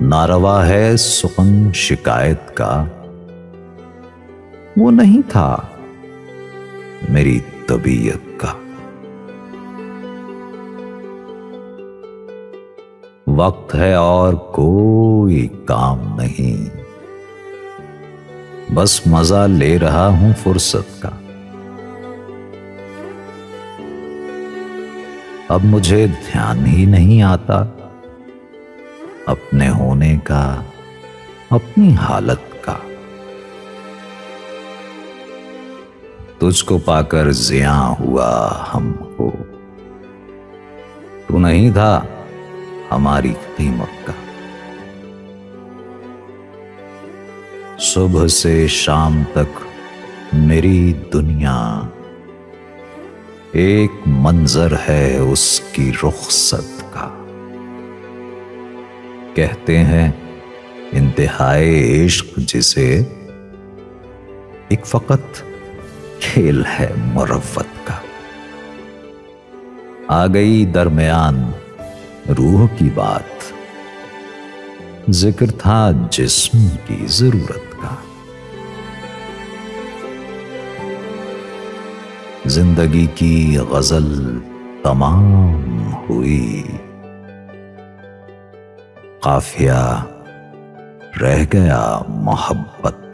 नारवा है सुखन शिकायत का, वो नहीं था मेरी तबीयत का। वक्त है और कोई काम नहीं, बस मजा ले रहा हूं फुर्सत का। अब मुझे ध्यान ही नहीं आता अपने होने का, अपनी हालत का। तुझको पाकर जिया हुआ हमको, तू नहीं था हमारी कीमत का। सुबह से शाम तक मेरी दुनिया एक मंजर है उसकी रुखसत का। कहते हैं इंतहाए इश्क जिसे, एक फकत खेल है मुरव्वत का। आ गई दरमियान रूह की बात, जिक्र था जिस्म की जरूरत का। जिंदगी की गजल तमाम हुई, काफिया रह गया मोहब्बत